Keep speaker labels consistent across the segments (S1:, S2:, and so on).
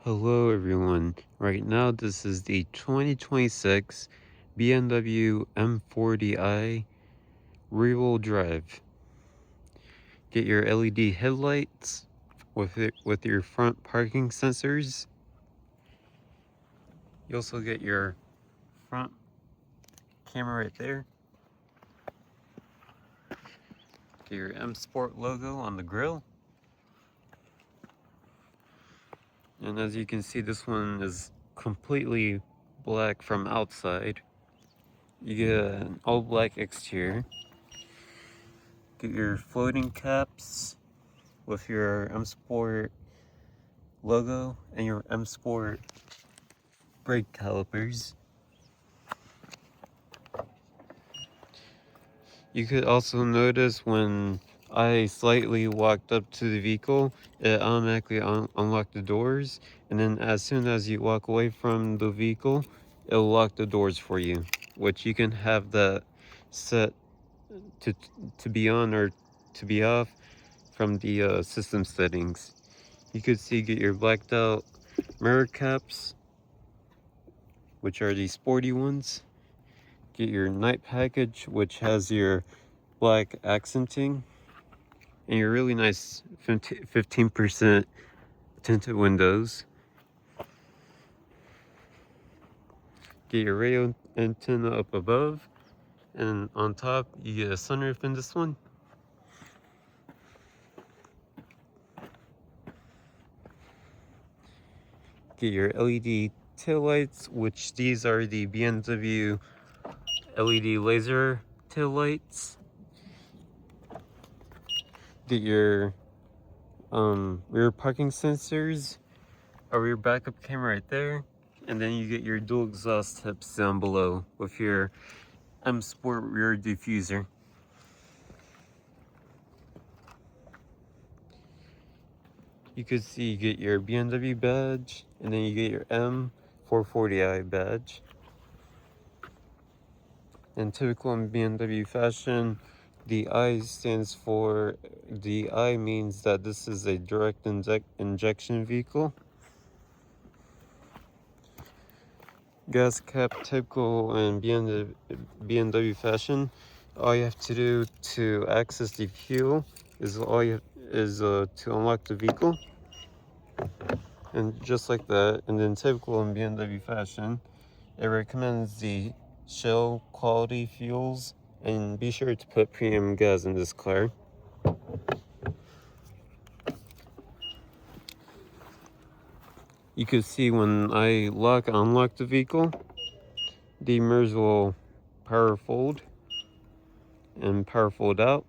S1: Hello everyone. Right now this is the 2026 BMW M440i rear-wheel drive. Get your LED headlights with your front parking sensors. You also get your front camera right there. Get your M Sport logo on the grille. And as you can see, this one is completely black from outside. You get an all black exterior. Get your floating caps with your M Sport logo and your M Sport brake calipers. You could also notice when I slightly walked up to the vehicle, it automatically unlocked the doors, and then as soon as you walk away from the vehicle, it'll lock the doors for you, which you can have that set to be on or to be off from the system settings. You could see, get your blacked out mirror caps, which are the sporty ones. Get your night package, which has your black accenting and your really nice 15% tinted windows. Get your radio antenna up above, and on top you get a sunroof in this one. Get your LED taillights, which these are the BMW LED laser taillights. Get your rear parking sensors, a rear backup camera right there, and then you get your dual exhaust tips down below with your M Sport rear diffuser. You could see you get your BMW badge, and then you get your M440i badge. In typical BMW fashion, the I means that this is a direct injection vehicle. Gas cap, typical in BMW fashion. All you have to do to access the fuel is to unlock the vehicle, and just like that. And then typical in BMW fashion, it recommends the Shell quality fuels, and be sure to put premium gas in this car. You can see when I unlock the vehicle, the mirrors will power fold and power fold out.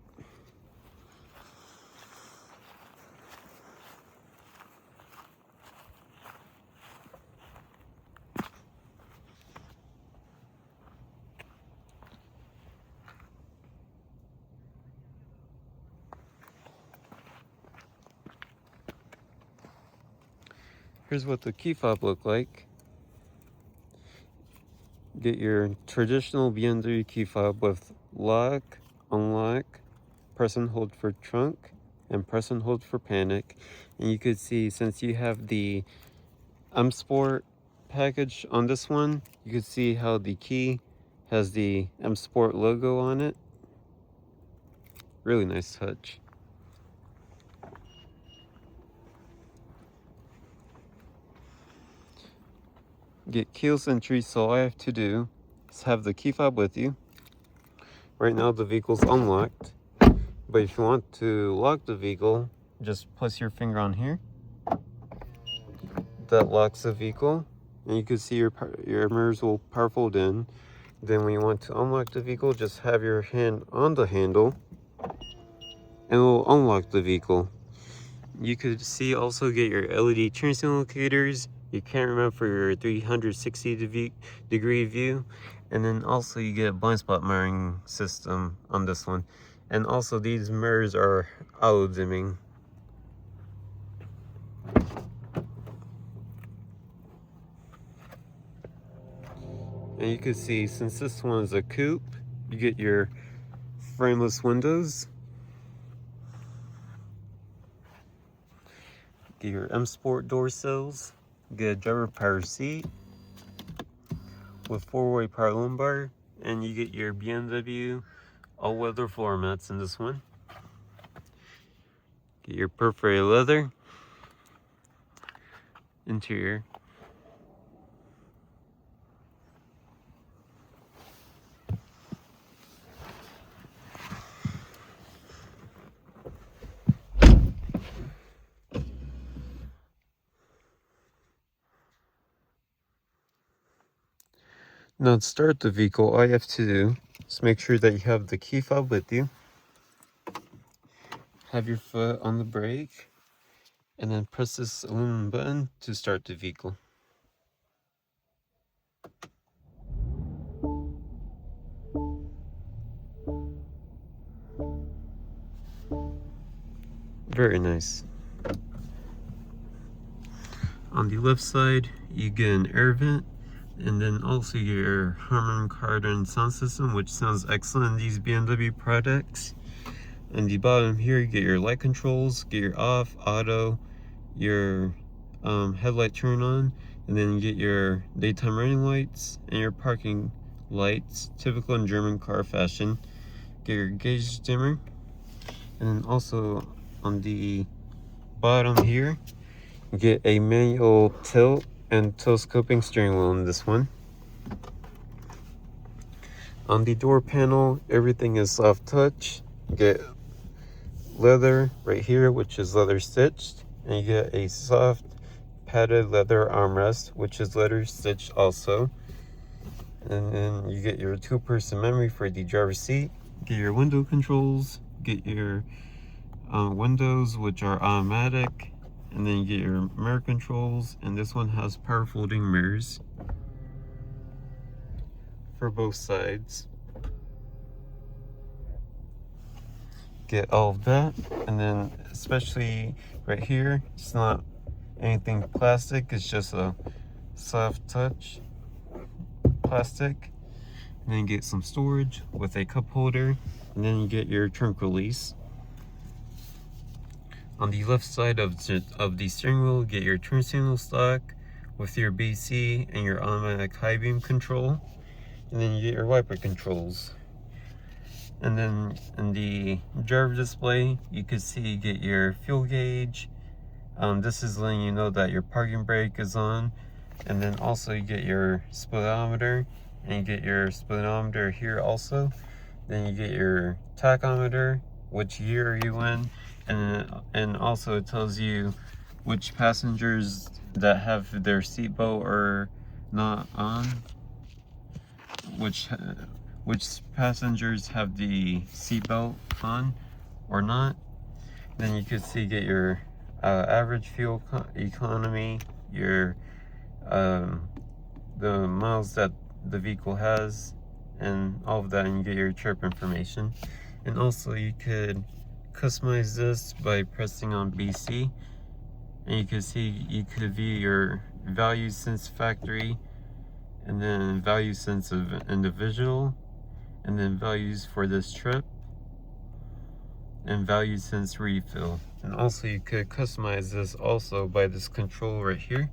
S1: Here's what the key fob look like. Get your traditional BMW key fob with lock, unlock, press and hold for trunk, and press and hold for panic. And you could see, since you have the M Sport package on this one, you could see how the key has the M Sport logo on it. Really nice touch. Get keyless entry, so all I have to do is have the key fob with you. Right now the vehicle's unlocked, but if you want to lock the vehicle, just place your finger on here. That locks the vehicle, and you can see your mirrors will power fold in. Then when you want to unlock the vehicle, just have your hand on the handle and it will unlock the vehicle. You could see, also get your LED turn signal indicators, your camera for your 360 degree view, and then also you get a blind spot mirroring system on this one. And also these mirrors are auto dimming. And you can see, since this one is a coupe, you get your frameless windows. Get your M Sport door sills. You get a driver power seat with 4-way power lumbar, and you get your BMW all-weather floor mats in this one. Get your perforated leather interior. Now to start the vehicle, all you have to do is make sure that you have the key fob with you. Have your foot on the brake, and then press this aluminum button to start the vehicle. Very nice. On the left side, you get an air vent, and then also your Harman Kardon sound system, which sounds excellent in these BMW products. On the bottom here, you get your light controls, get your off, auto, your headlight turn on, and then you get your daytime running lights and your parking lights, typical in German car fashion. Get your gauge dimmer, and then also on the bottom here, you get a manual tilt and telescoping steering wheel in this one. On the door panel, everything is soft touch. You get leather right here, which is leather stitched, and you get a soft padded leather armrest, which is leather stitched also. And then you get your 2-person memory for the driver's seat. Get your window controls, get your windows, which are automatic, and then you get your mirror controls, and this one has power folding mirrors for both sides. Get all of that, and then especially right here, it's not anything plastic, it's just a soft touch plastic. And then get some storage with a cup holder, and then you get your trunk release. On the left side of the steering wheel, get your turn signal stock with your BC and your automatic high beam control, and then you get your wiper controls. And then in the driver display, you can see you get your fuel gauge. This is letting you know that your parking brake is on, and then also you get your speedometer, and you get your speedometer here also. Then you get your tachometer, which year are you in, and also it tells you which passengers that have their seatbelt or not on, which passengers have the seatbelt on or not. Then you could see get your average fuel economy, your the miles that the vehicle has, and all of that, and you get your trip information. And also you could customize this by pressing on BC, and you can see you could view your values since factory, and then values since of individual, and then values for this trip, and values since refill. And also you could customize this also by this control right here.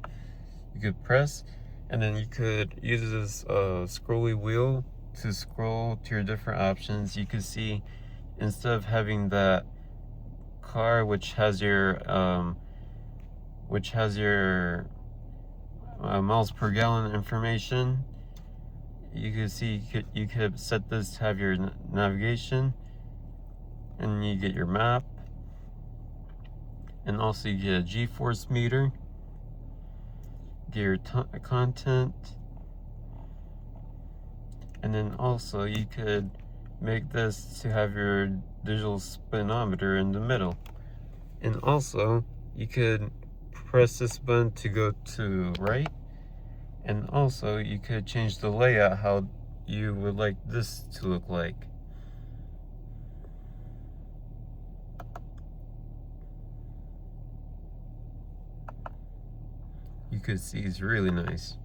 S1: You could press, and then you could use this scrolly wheel to scroll to your different options. You can see, instead of having that car which has your miles per gallon information, you can see you could set this to have your navigation, and you get your map, and also you get a G-force meter, get your content, and then also you could make this to have your digital speedometer in the middle. And also you could press this button to go to right, and also you could change the layout how you would like this to look like. You could see it's really nice.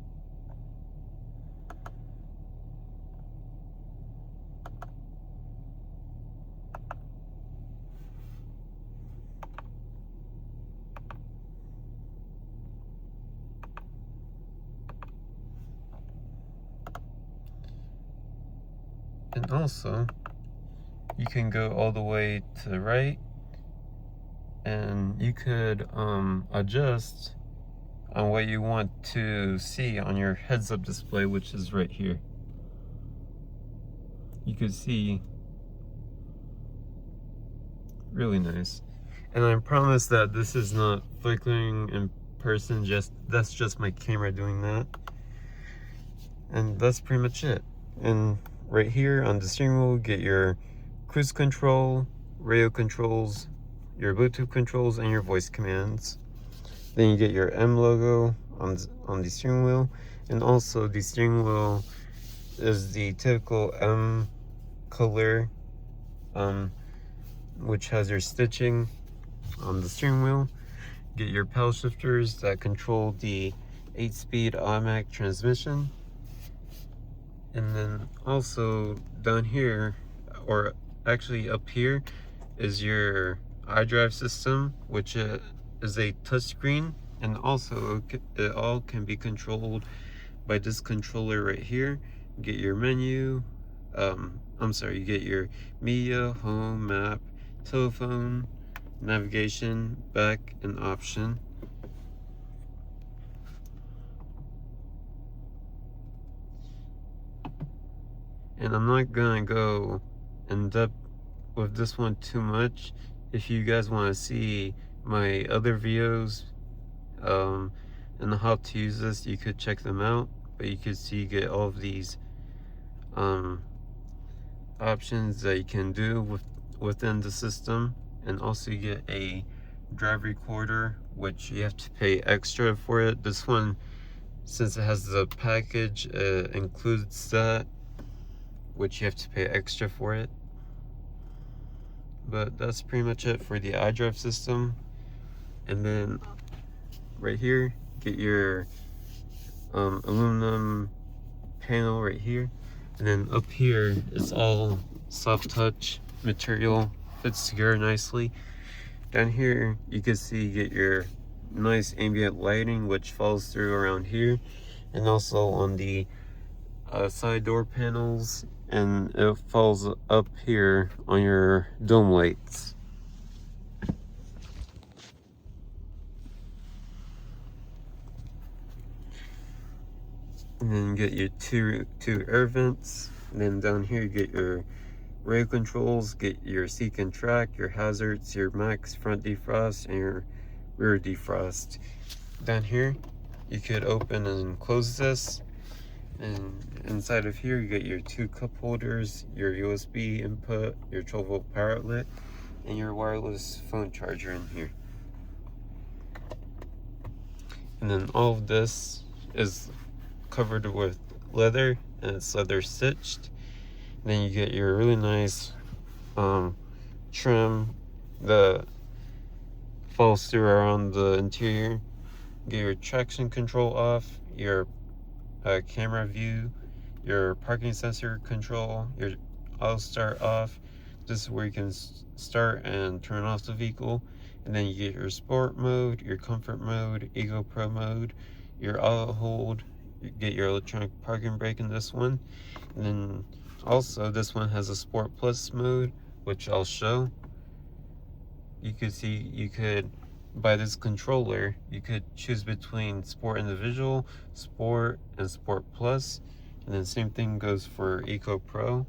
S1: And also, you can go all the way to the right, and you could adjust on what you want to see on your heads-up display, which is right here. You could see really nice. And I promise that this is not flickering in person, that's just my camera doing that. And that's pretty much it. And right here on the steering wheel, get your cruise control, radio controls, your Bluetooth controls, and your voice commands. Then you get your M logo on the steering wheel, and also the steering wheel is the typical M color, which has your stitching on the steering wheel. Get your paddle shifters that control the 8-speed automatic transmission. And then also down here, or actually up here, is your iDrive system, which is a touchscreen, and also it all can be controlled by this controller right here. Get your menu, you get your media, home, map, telephone, navigation, back, and option. And I'm not gonna go in depth with this one too much. If you guys want to see my other videos and how to use this, you could check them out. But you can see, get all of these options that you can do within the system. And also you get a drive recorder, which you have to pay extra for it. This one, since it has the package, includes that, which you have to pay extra for it. But that's pretty much it for the iDrive system. And then right here, get your aluminum panel right here. And then up here, it's all soft touch material, fits together nicely. Down here, you can see, get your nice ambient lighting, which falls through around here, and also on the side door panels, and it falls up here on your dome lights. And then you get your two air vents. And then down here you get your radio controls, get your seek and track, your hazards, your max front defrost, and your rear defrost. Down here you could open and close this, and inside of here you get your two cup holders, your USB input, your 12-volt power outlet, and your wireless phone charger in here. And then all of this is covered with leather, and it's leather stitched. And then you get your really nice trim that falls through around the interior. Get your traction control off, your camera view, your parking sensor control, your auto start off. This is where you can start and turn off the vehicle. And then you get your sport mode, your comfort mode, Eco Pro mode, your auto hold. You get your electronic parking brake in this one. And then also this one has a Sport Plus mode, which I'll show. You could see, you could, by this controller, you could choose between Sport Individual, Sport, and Sport Plus. And then same thing goes for Eco Pro.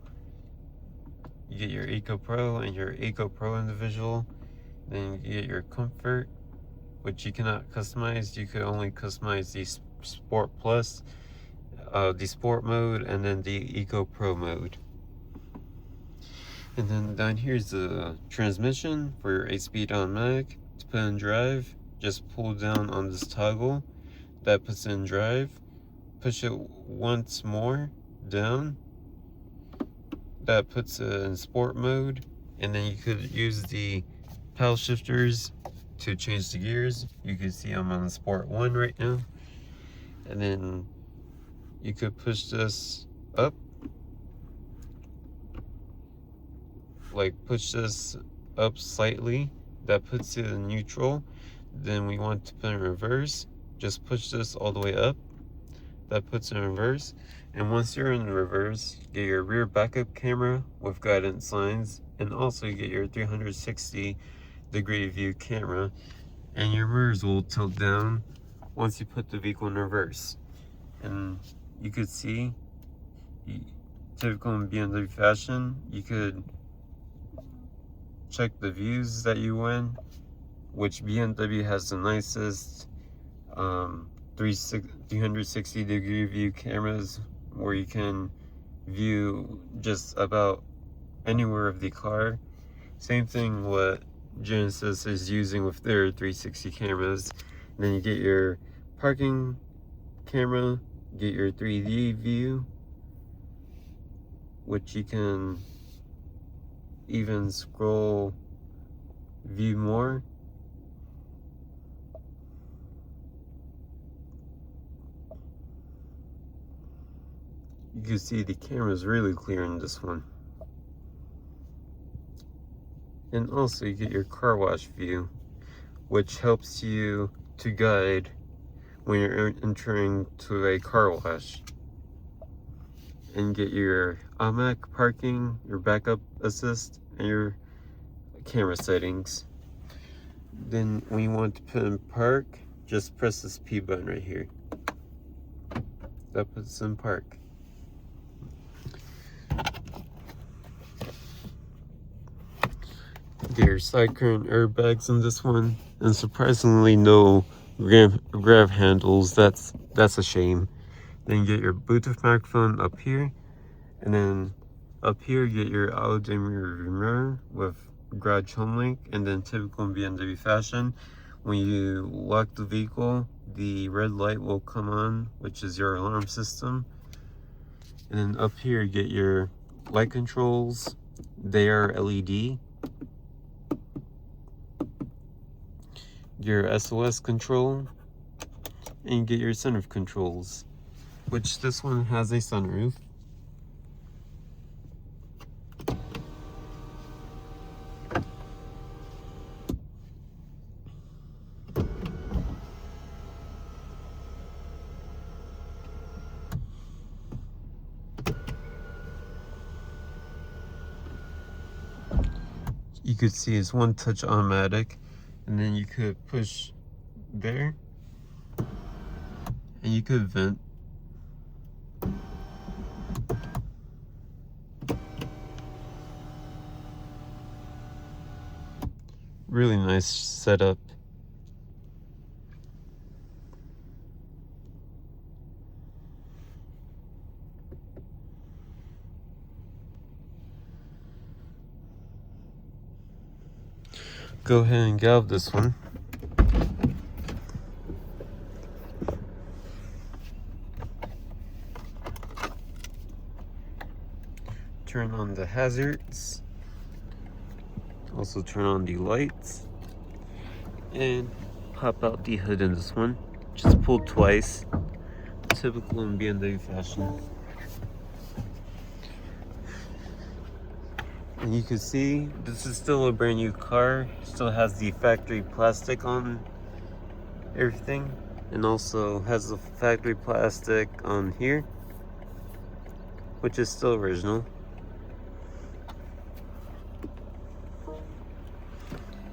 S1: You get your Eco Pro and your Eco Pro Individual. Then you get your Comfort, which you cannot customize. You could only customize the Sport Plus, the Sport mode, and then the Eco Pro mode. And then down here's the transmission for your 8-speed automatic. To put in drive, just pull down on this toggle that puts in drive. Push it once more down. That puts it in sport mode. And then you could use the paddle shifters to change the gears. You can see I'm on Sport 1 right now. And then you could push this up, like push this up slightly. That puts it in neutral. Then we want to put in reverse. Just push this all the way up. That puts it in reverse. And once you're in reverse, get your rear backup camera with guidance signs, and also you get your 360-degree view camera, and your mirrors will tilt down once you put the vehicle in reverse. And you could see, typical in BMW fashion, you could check the views that you win, which BMW has the nicest 360-degree view cameras, where you can view just about anywhere of the car. Same thing what Genesis is using with their 360 cameras. And then you get your parking camera, get your 3D view, which you can even scroll view more. You can see the camera is really clear in this one. And also you get your car wash view, which helps you to guide when you're entering to a car wash. And get your automatic parking, your backup assist, and your camera settings. Then when you want to put in park, just press this P button right here. That puts in park. Get your side current airbags in this one, and surprisingly no grab handles. That's a shame. Then get your Bluetooth microphone up here, and then up here get your auto mirror with garage home link. And then typical in BMW fashion, when you lock the vehicle, the red light will come on, which is your alarm system. And then up here get your light controls. They are LED. Your SOS control, and you get your sunroof controls, which this one has a sunroof. You could see it's one touch automatic, and then you could push there, and you could vent. Really nice setup. Go ahead and galv this one. Turn on the hazards. Also turn on the lights. And pop out the hood in this one. Just pull twice. Typical in BMW fashion. And you can see this is still a brand new car. Still has the factory plastic on everything, and also has the factory plastic on here, which is still original.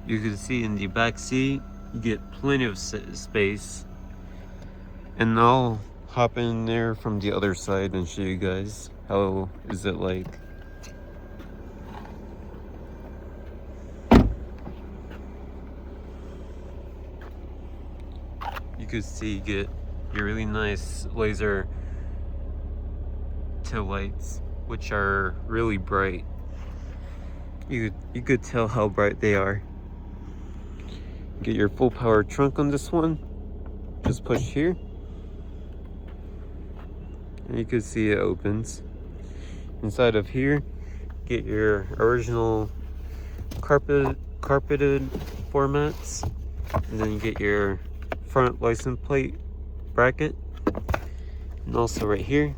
S1: You can see in the back seat you get plenty of space, and I'll hop in there from the other side and show you guys how is it like. You could see you get your really nice laser tail lights, which are really bright. You could tell how bright they are. Get your full power trunk on this one. Just push here, and you can see it opens. Inside of here, get your original carpeted formats, and then you get your front license plate bracket, and also right here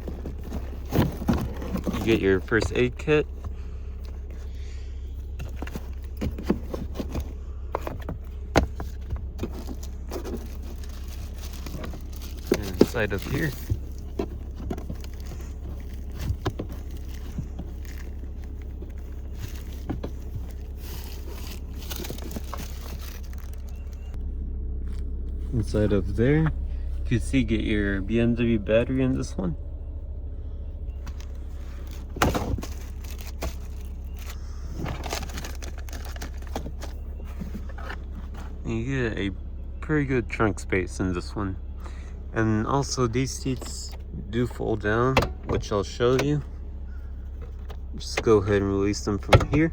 S1: you get your first aid kit. And inside of here inside of there, you can see you get your BMW battery in this one. And you get a pretty good trunk space in this one. And also these seats do fold down, which I'll show you. Just go ahead and release them from here.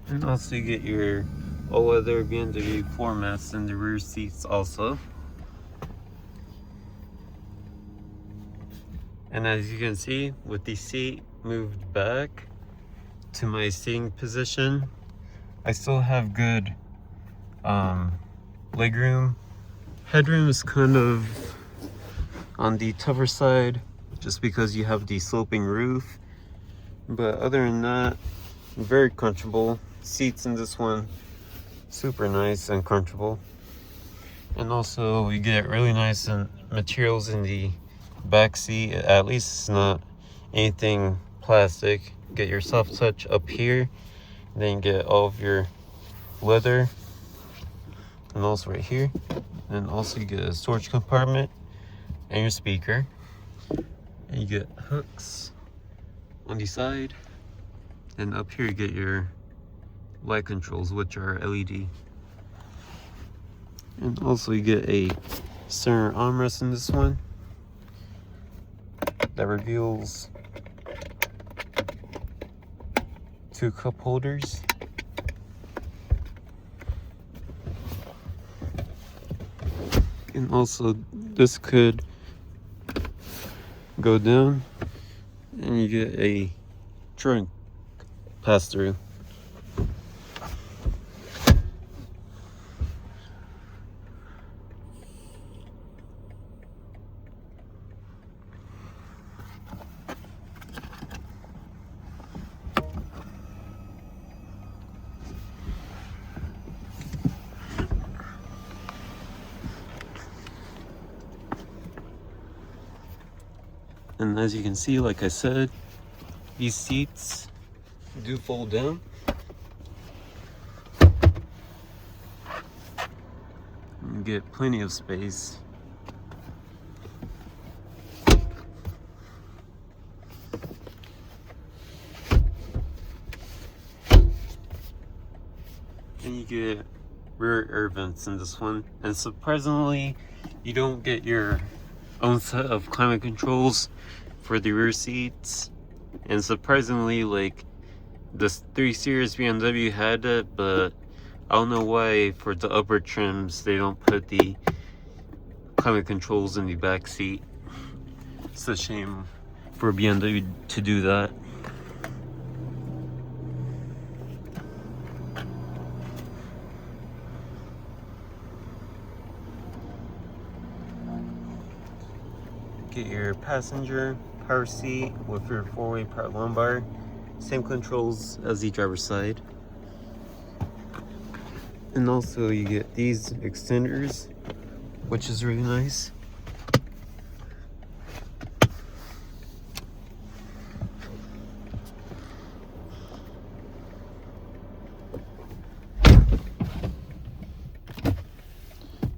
S1: And also you get your all-weather BMW floor mats in the rear seats also. And as you can see, with the seat moved back to my seating position, I still have good legroom. Headroom is kind of on the tougher side just because you have the sloping roof. But other than that, very comfortable. Seats in this one, super nice and comfortable. And also we get really nice materials in the back seat. At least it's not anything plastic. Get your soft touch up here, then get all of your leather, and also right here. And also you get a storage compartment and your speaker. And you get hooks on the side, and up here you get your light controls, which are LED. And also you get a center armrest in this one that reveals 2 cup holders. And also this could go down and you get a trunk pass through. And as you can see, like I said, these seats do fold down. You get plenty of space. And you get rear air vents in this one. And surprisingly, you don't get your own set of climate controls for the rear seats. And surprisingly, like, the 3 Series BMW had it, but I don't know why for the upper trims they don't put the climate controls in the back seat. It's a shame for BMW to do that. Get your passenger power seat with your 4-way power lumbar. Same controls as the driver's side. And also you get these extenders, which is really nice.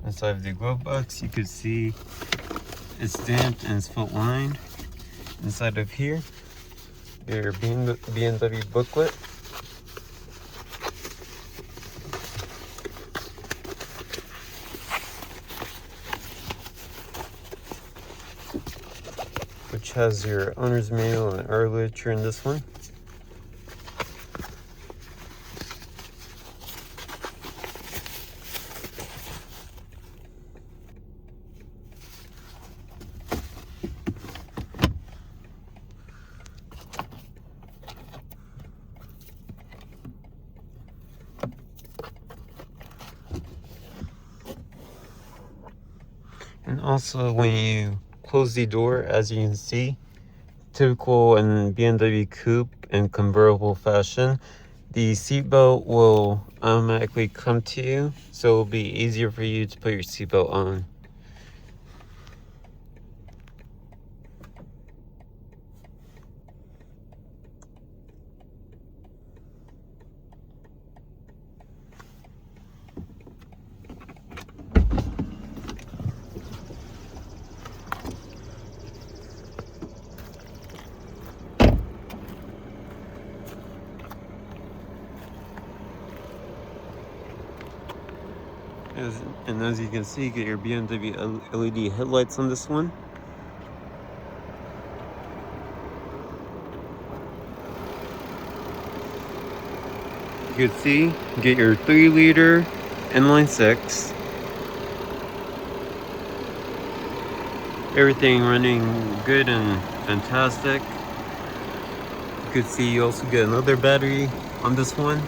S1: Inside of the glove box, you can see it's damped and it's felt lined. Inside of here, your BMW booklet. Which has your owner's manual and air literature in this one. And also, when you close the door, as you can see, typical in BMW Coupe and convertible fashion, the seatbelt will automatically come to you, so it'll be easier for you to put your seatbelt on. And as you can see, you get your BMW LED headlights on this one. You can see, you get your 3-liter inline 6. Everything running good and fantastic. You can see you also get another battery on this one.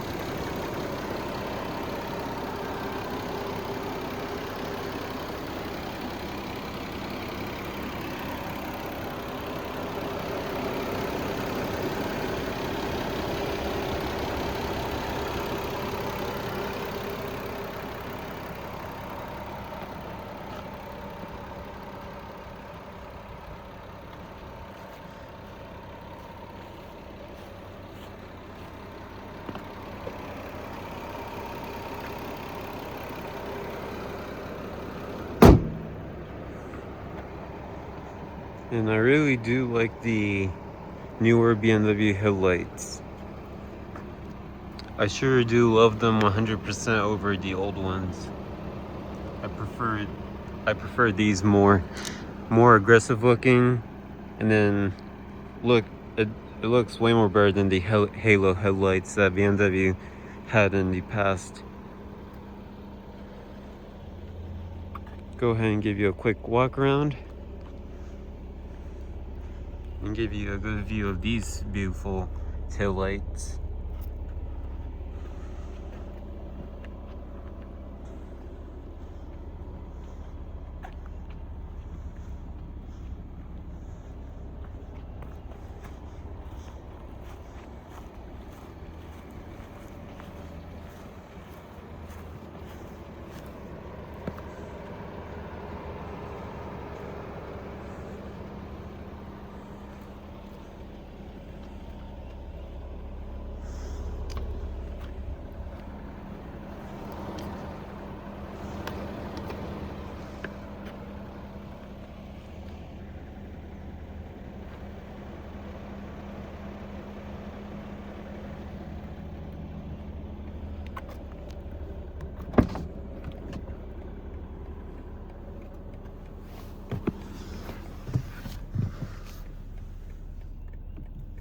S1: And I really do like the newer BMW headlights. I sure do love them 100% over the old ones. I prefer these more aggressive looking, and then look, it looks way more better than the halo headlights that BMW had in the past. Go ahead and give you a quick walk around and give you a good view of these beautiful taillights.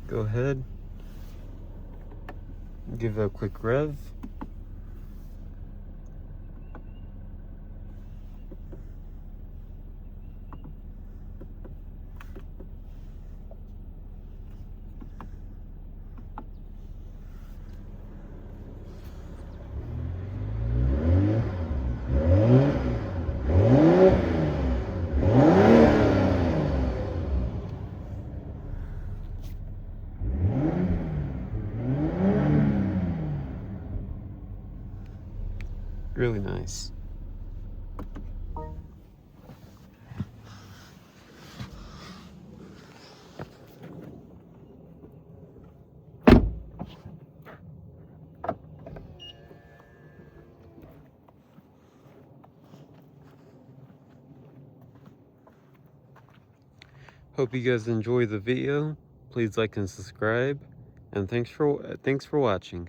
S1: Go ahead, give it a quick rev. Really nice. Hope you guys enjoy the video. Please like and subscribe, and thanks for watching.